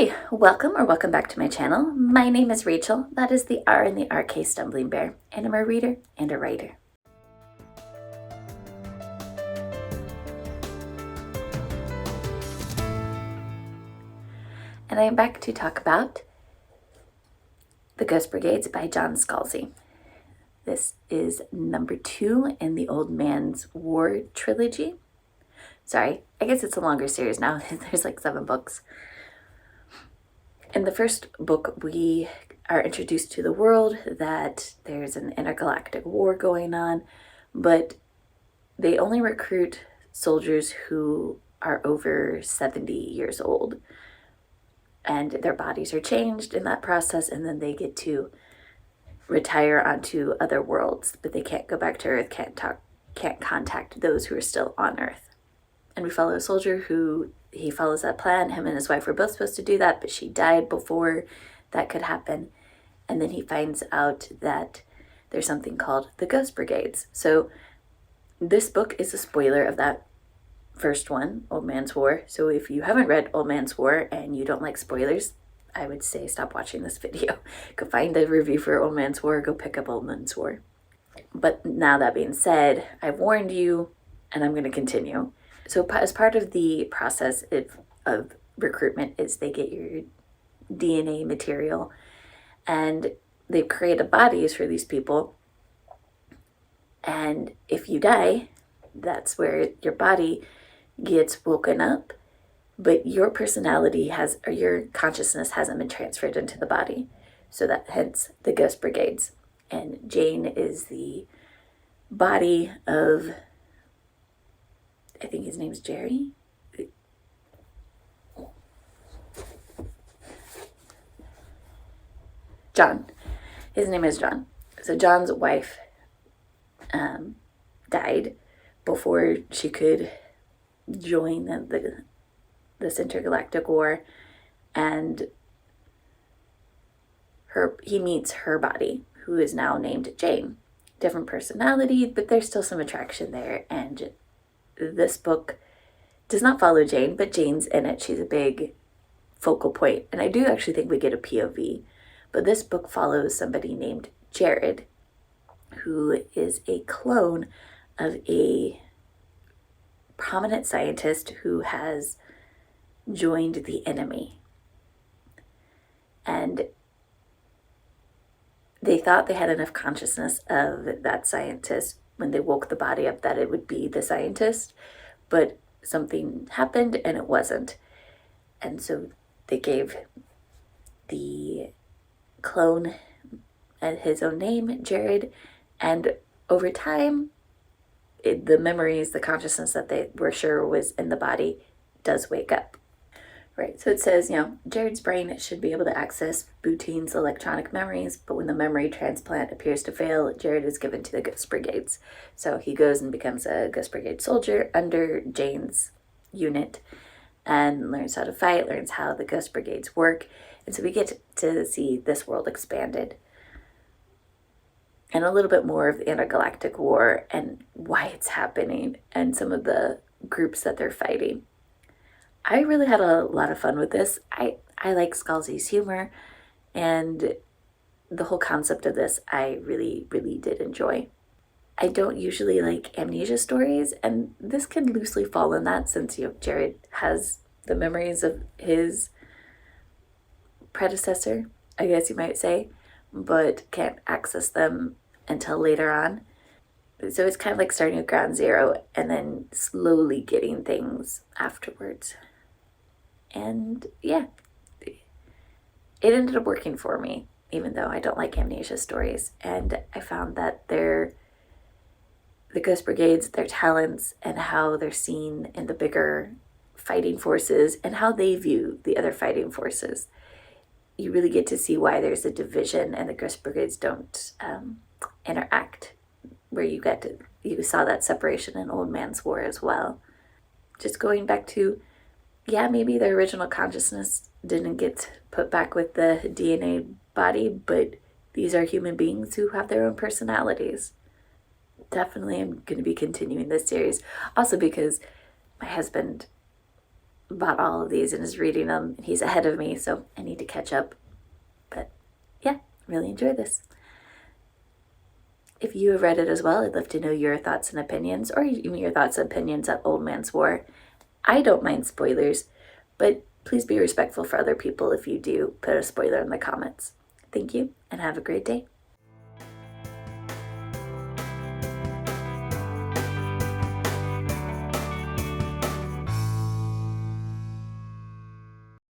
Hi, welcome back to my channel. My name is Rachel, that is the R in the RK Stumblingbear, and I'm a reader and a writer. And I'm back to talk about The Ghost Brigades by John Scalzi. This is number 2 in the Old Man's War trilogy. Sorry, I guess it's a longer series now. There's like 7 books. In the first book, we are introduced to the world that there's an intergalactic war going on, but they only recruit soldiers who are over 70 years old. And their bodies are changed in that process, and then they get to retire onto other worlds, but they can't go back to Earth, can't contact those who are still on Earth. And we follow a soldier who he follows that plan. Him and his wife were both supposed to do that, but she died before that could happen. And then he finds out that there's something called the Ghost Brigades. So this book is a spoiler of that first one, Old Man's War. So if you haven't read Old Man's War and you don't like spoilers, I would say stop watching this video. Go find a review for Old Man's War, go pick up Old Man's War. But now that being said, I've warned you and I'm going to continue. So as part of the process of recruitment is they get your DNA material, and they've created bodies for these people. And if you die, that's where your body gets woken up, but your personality or your consciousness hasn't been transferred into the body. So that hence the Ghost Brigades. And Jane is the body of, I think his name's Jerry. John. His name is John. So John's wife died before she could join this intergalactic war, and he meets her body, who is now named Jane. Different personality, but there's still some attraction there. And this book does not follow Jane, but Jane's in it. She's a big focal point, and I do actually think we get a POV. But this book follows somebody named Jared, who is a clone of a prominent scientist who has joined the enemy. And they thought they had enough consciousness of that scientist when they woke the body up that it would be the scientist, but something happened and it wasn't. And so they gave the clone his own name, Jared, and over time, the memories, the consciousness that they were sure was in the body does wake up. Right, so it says, Jared's brain should be able to access Boutine's electronic memories, but when the memory transplant appears to fail, Jared is given to the Ghost Brigades. So he goes and becomes a Ghost Brigade soldier under Jane's unit and learns how to fight, learns how the Ghost Brigades work. And so we get to see this world expanded and a little bit more of the intergalactic war and why it's happening and some of the groups that they're fighting. I really had a lot of fun with this. I like Scalzi's humor, and the whole concept of this I really, really did enjoy. I don't usually like amnesia stories, and this can loosely fall in that since Jared has the memories of his predecessor, I guess you might say, but can't access them until later on. So it's kind of like starting at ground zero and then slowly getting things afterwards. And yeah, it ended up working for me, even though I don't like amnesia stories. And I found that the Ghost Brigades, their talents and how they're seen in the bigger fighting forces and how they view the other fighting forces, you really get to see why there's a division and the Ghost Brigades don't interact, where you saw that separation in Old Man's War as well. Just going back to, maybe the original consciousness didn't get put back with the DNA body, but these are human beings who have their own personalities. Definitely I'm going to be continuing this series. Also because my husband bought all of these and is reading them. He's ahead of me, so I need to catch up. But yeah, really enjoy this. If you have read it as well, I'd love to know your thoughts and opinions, or even your thoughts and opinions on Old Man's War. I don't mind spoilers, but please be respectful for other people if you do put a spoiler in the comments. Thank you, and have a great day.